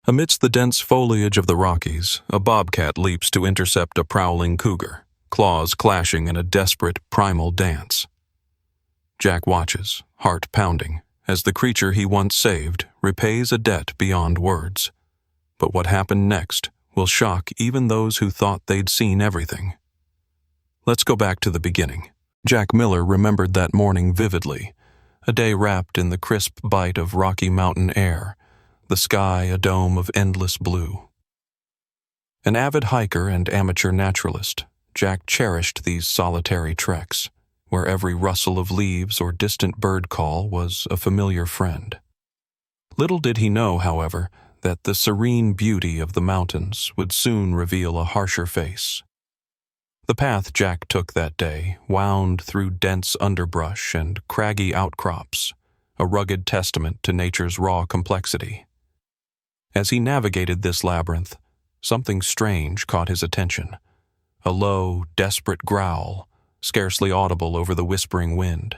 Amidst the dense foliage of the Rockies, a bobcat leaps to intercept a prowling cougar, claws clashing in a desperate primal dance. Jack watches, heart pounding, as the creature he once saved repays a debt beyond words. But what happened next will shock even those who thought they'd seen everything. Let's go back to the beginning. Jack Miller remembered that morning vividly, a day wrapped in the crisp bite of Rocky Mountain air, the sky a dome of endless blue. An avid hiker and amateur naturalist, Jack cherished these solitary treks, where every rustle of leaves or distant bird call was a familiar friend. Little did he know, however, that the serene beauty of the mountains would soon reveal a harsher face. The path Jack took that day wound through dense underbrush and craggy outcrops, a rugged testament to nature's raw complexity. As he navigated this labyrinth, something strange caught his attention, a low, desperate growl, scarcely audible over the whispering wind.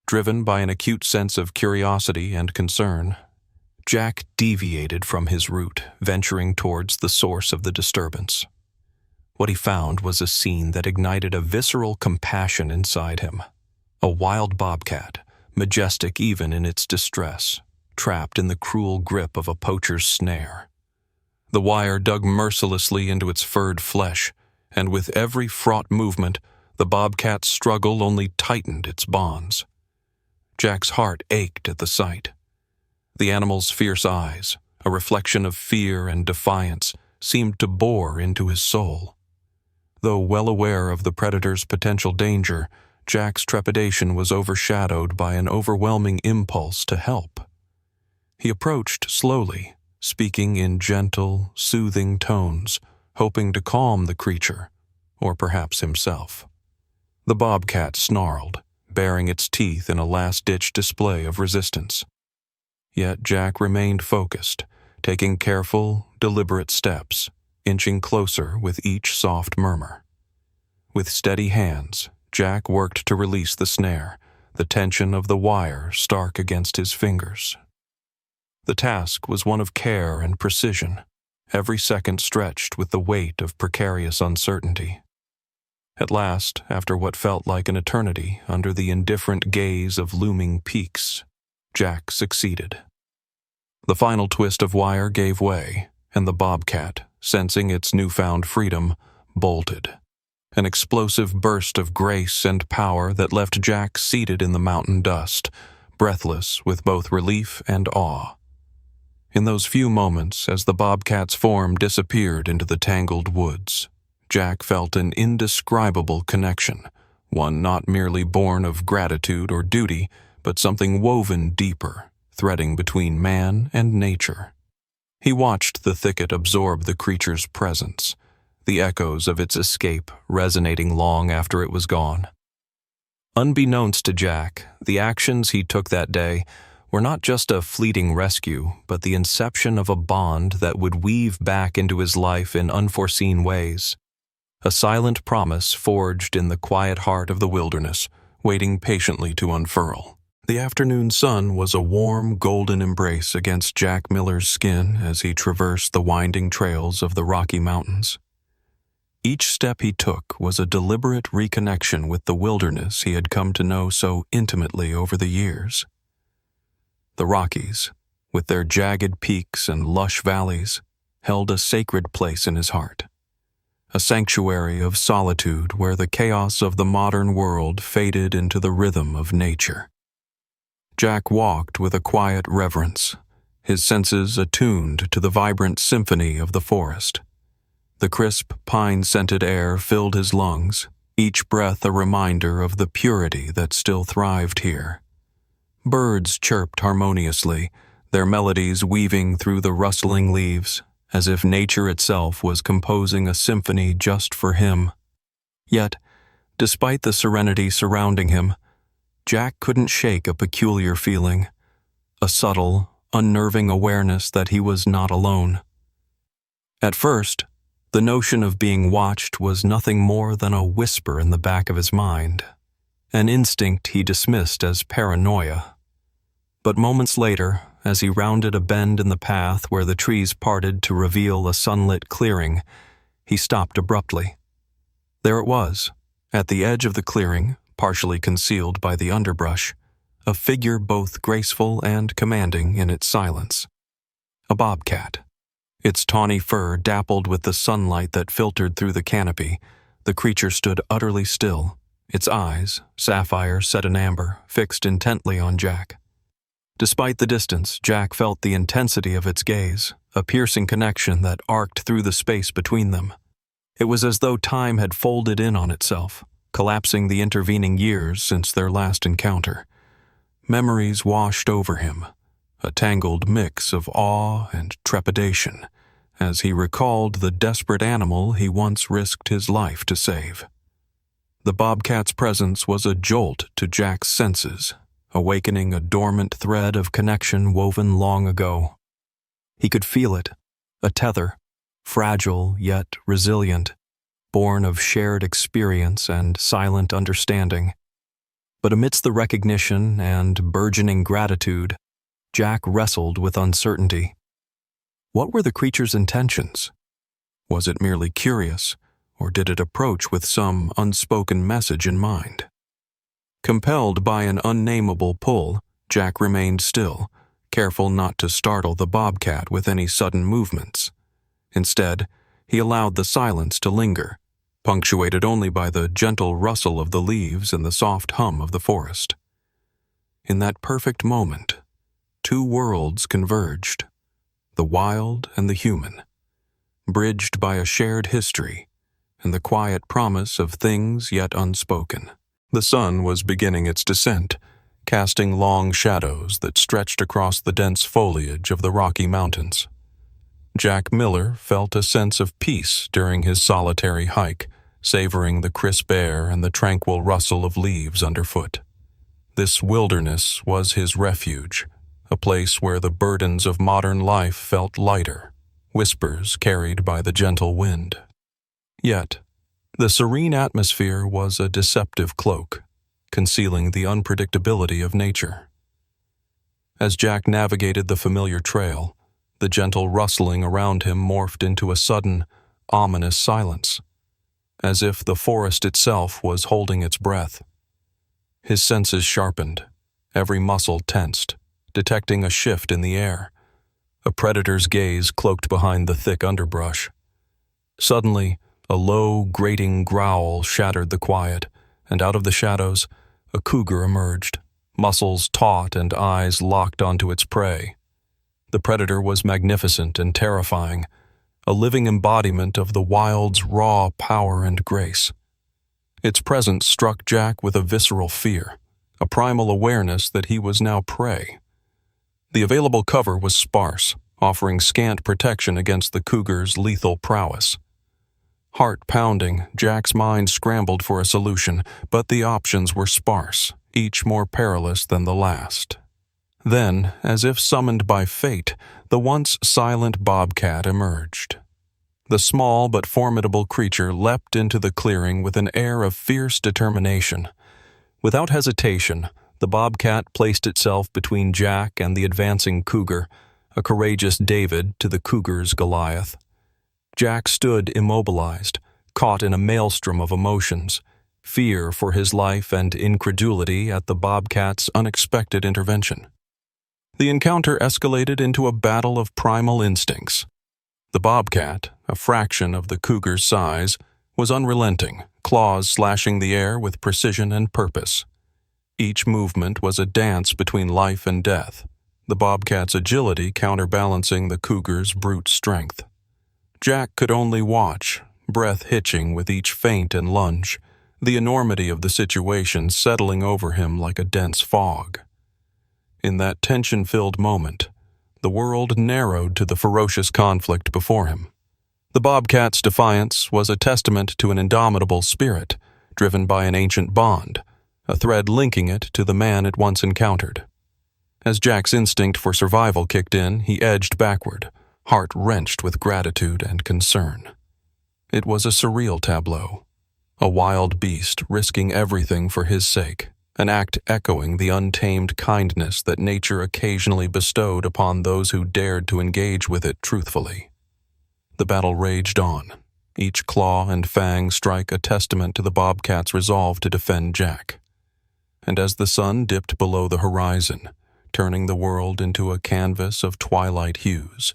Driven by an acute sense of curiosity and concern, Jack deviated from his route, venturing towards the source of the disturbance. What he found was a scene that ignited a visceral compassion inside him. A wild bobcat, majestic even in its distress, trapped in the cruel grip of a poacher's snare. The wire dug mercilessly into its furred flesh, and with every fraught movement, the bobcat's struggle only tightened its bonds. Jack's heart ached at the sight. The animal's fierce eyes, a reflection of fear and defiance, seemed to bore into his soul. Though well aware of the predator's potential danger, Jack's trepidation was overshadowed by an overwhelming impulse to help. He approached slowly, speaking in gentle, soothing tones, hoping to calm the creature, or perhaps himself. The bobcat snarled, baring its teeth in a last-ditch display of resistance. Yet Jack remained focused, taking careful, deliberate steps, inching closer with each soft murmur. With steady hands, Jack worked to release the snare, the tension of the wire stark against his fingers. The task was one of care and precision, every second stretched with the weight of precarious uncertainty. At last, after what felt like an eternity under the indifferent gaze of looming peaks, Jack succeeded. The final twist of wire gave way, and the bobcat, sensing its newfound freedom, bolted. An explosive burst of grace and power that left Jack seated in the mountain dust, breathless with both relief and awe. In those few moments, as the bobcat's form disappeared into the tangled woods, Jack felt an indescribable connection, one not merely born of gratitude or duty, but something woven deeper, threading between man and nature. He watched the thicket absorb the creature's presence, the echoes of its escape resonating long after it was gone. Unbeknownst to Jack, the actions he took that day were not just a fleeting rescue, but the inception of a bond that would weave back into his life in unforeseen ways. A silent promise forged in the quiet heart of the wilderness, waiting patiently to unfurl. The afternoon sun was a warm, golden embrace against Jack Miller's skin as he traversed the winding trails of the Rocky Mountains. Each step he took was a deliberate reconnection with the wilderness he had come to know so intimately over the years. The Rockies, with their jagged peaks and lush valleys, held a sacred place in his heart. A sanctuary of solitude where the chaos of the modern world faded into the rhythm of nature. Jack walked with a quiet reverence, his senses attuned to the vibrant symphony of the forest. The crisp, pine-scented air filled his lungs, each breath a reminder of the purity that still thrived here. Birds chirped harmoniously, their melodies weaving through the rustling leaves, as if nature itself was composing a symphony just for him. Yet, despite the serenity surrounding him, Jack couldn't shake a peculiar feeling, a subtle, unnerving awareness that he was not alone. At first, the notion of being watched was nothing more than a whisper in the back of his mind, an instinct he dismissed as paranoia. But moments later, as he rounded a bend in the path where the trees parted to reveal a sunlit clearing, he stopped abruptly. There it was, at the edge of the clearing, partially concealed by the underbrush, a figure both graceful and commanding in its silence. A bobcat. Its tawny fur dappled with the sunlight that filtered through the canopy, the creature stood utterly still, its eyes, sapphire set in amber, fixed intently on Jack. Despite the distance, Jack felt the intensity of its gaze, a piercing connection that arced through the space between them. It was as though time had folded in on itself, collapsing the intervening years since their last encounter. Memories washed over him, a tangled mix of awe and trepidation, as he recalled the desperate animal he once risked his life to save. The bobcat's presence was a jolt to Jack's senses, awakening a dormant thread of connection woven long ago. He could feel it, a tether, fragile yet resilient, born of shared experience and silent understanding. But amidst the recognition and burgeoning gratitude, Jack wrestled with uncertainty. What were the creature's intentions? Was it merely curious, or did it approach with some unspoken message in mind? Compelled by an unnameable pull, Jack remained still, careful not to startle the bobcat with any sudden movements. Instead, he allowed the silence to linger, punctuated only by the gentle rustle of the leaves and the soft hum of the forest. In that perfect moment, two worlds converged, the wild and the human, bridged by a shared history and the quiet promise of things yet unspoken. The sun was beginning its descent, casting long shadows that stretched across the dense foliage of the Rocky Mountains. Jack Miller felt a sense of peace during his solitary hike, savoring the crisp air and the tranquil rustle of leaves underfoot. This wilderness was his refuge, a place where the burdens of modern life felt lighter, whispers carried by the gentle wind. Yet, the serene atmosphere was a deceptive cloak, concealing the unpredictability of nature. As Jack navigated the familiar trail, the gentle rustling around him morphed into a sudden, ominous silence, as if the forest itself was holding its breath. His senses sharpened, every muscle tensed, detecting a shift in the air, a predator's gaze cloaked behind the thick underbrush. Suddenly, a low, grating growl shattered the quiet, and out of the shadows, a cougar emerged, muscles taut and eyes locked onto its prey. The predator was magnificent and terrifying, a living embodiment of the wild's raw power and grace. Its presence struck Jack with a visceral fear, a primal awareness that he was now prey. The available cover was sparse, offering scant protection against the cougar's lethal prowess. Heart pounding, Jack's mind scrambled for a solution, but the options were sparse, each more perilous than the last. Then, as if summoned by fate, the once silent bobcat emerged. The small but formidable creature leapt into the clearing with an air of fierce determination. Without hesitation, the bobcat placed itself between Jack and the advancing cougar, a courageous David to the cougar's Goliath. Jack stood immobilized, caught in a maelstrom of emotions, fear for his life and incredulity at the bobcat's unexpected intervention. The encounter escalated into a battle of primal instincts. The bobcat, a fraction of the cougar's size, was unrelenting, claws slashing the air with precision and purpose. Each movement was a dance between life and death, the bobcat's agility counterbalancing the cougar's brute strength. Jack could only watch, breath hitching with each feint and lunge, the enormity of the situation settling over him like a dense fog. In that tension-filled moment, the world narrowed to the ferocious conflict before him. The bobcat's defiance was a testament to an indomitable spirit, driven by an ancient bond, a thread linking it to the man it once encountered. As Jack's instinct for survival kicked in, he edged backward, heart wrenched with gratitude and concern. It was a surreal tableau, a wild beast risking everything for his sake, an act echoing the untamed kindness that nature occasionally bestowed upon those who dared to engage with it truthfully. The battle raged on, each claw and fang strike a testament to the bobcat's resolve to defend Jack. And as the sun dipped below the horizon, turning the world into a canvas of twilight hues,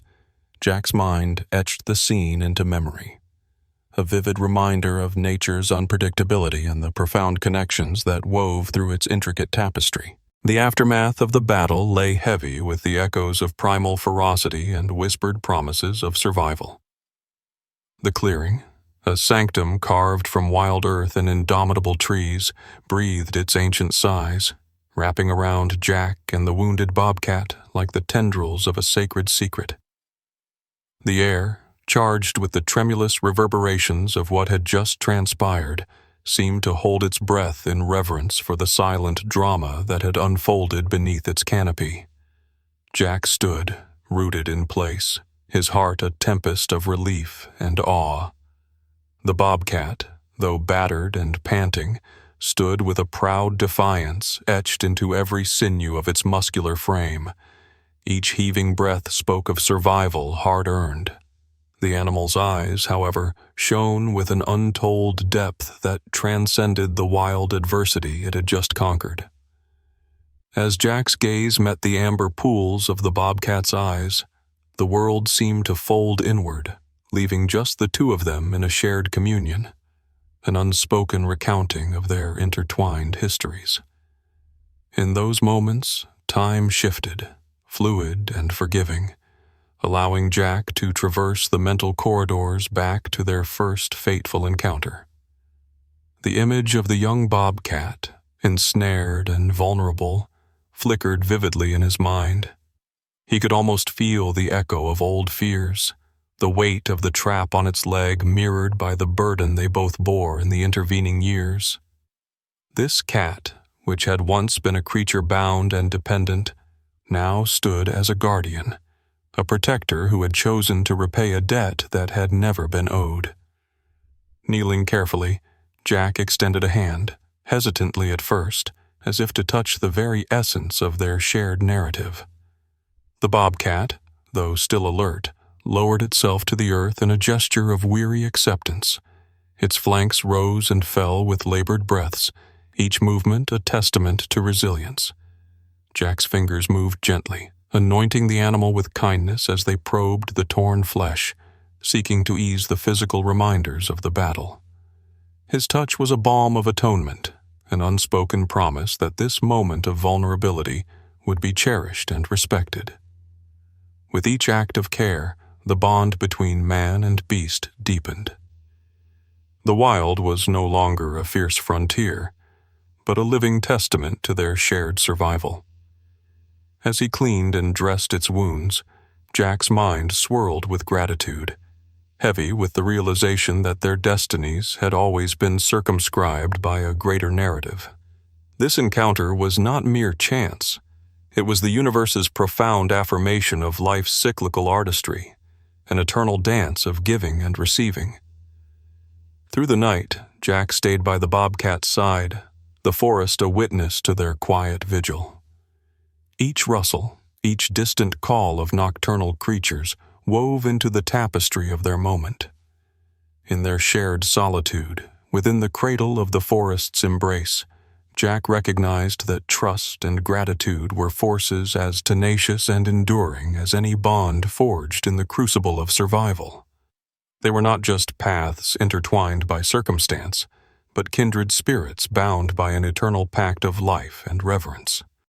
Jack's mind etched the scene into memory, a vivid reminder of nature's unpredictability and the profound connections that wove through its intricate tapestry. The aftermath of the battle lay heavy with the echoes of primal ferocity and whispered promises of survival. The clearing, a sanctum carved from wild earth and indomitable trees, breathed its ancient sighs, wrapping around Jack and the wounded bobcat like the tendrils of a sacred secret. The air, charged with the tremulous reverberations of what had just transpired, seemed to hold its breath in reverence for the silent drama that had unfolded beneath its canopy. Jack stood, rooted in place, his heart a tempest of relief and awe. The bobcat, though battered and panting, stood with a proud defiance etched into every sinew of its muscular frame. Each heaving breath spoke of survival hard-earned. The animal's eyes, however, shone with an untold depth that transcended the wild adversity it had just conquered. As Jack's gaze met the amber pools of the bobcat's eyes, the world seemed to fold inward, leaving just the two of them in a shared communion, an unspoken recounting of their intertwined histories. In those moments, time shifted, fluid and forgiving, allowing Jack to traverse the mental corridors back to their first fateful encounter. The image of the young bobcat, ensnared and vulnerable, flickered vividly in his mind. He could almost feel the echo of old fears, the weight of the trap on its leg mirrored by the burden they both bore in the intervening years. This cat, which had once been a creature bound and dependent, now stood as a guardian, a protector who had chosen to repay a debt that had never been owed. Kneeling carefully, Jack extended a hand, hesitantly at first, as if to touch the very essence of their shared narrative. The bobcat, though still alert, lowered itself to the earth in a gesture of weary acceptance. Its flanks rose and fell with labored breaths, each movement a testament to resilience. Jack's fingers moved gently, anointing the animal with kindness as they probed the torn flesh, seeking to ease the physical reminders of the battle. His touch was a balm of atonement, an unspoken promise that this moment of vulnerability would be cherished and respected. With each act of care, the bond between man and beast deepened. The wild was no longer a fierce frontier, but a living testament to their shared survival. As he cleaned and dressed its wounds, Jack's mind swirled with gratitude, heavy with the realization that their destinies had always been circumscribed by a greater narrative. This encounter was not mere chance. It was the universe's profound affirmation of life's cyclical artistry, an eternal dance of giving and receiving. Through the night, Jack stayed by the bobcat's side, the forest a witness to their quiet vigil. Each rustle, each distant call of nocturnal creatures wove into the tapestry of their moment. In their shared solitude, within the cradle of the forest's embrace, Jack recognized that trust and gratitude were forces as tenacious and enduring as any bond forged in the crucible of survival. They were not just paths intertwined by circumstance, but kindred spirits bound by an eternal pact of life and reverence.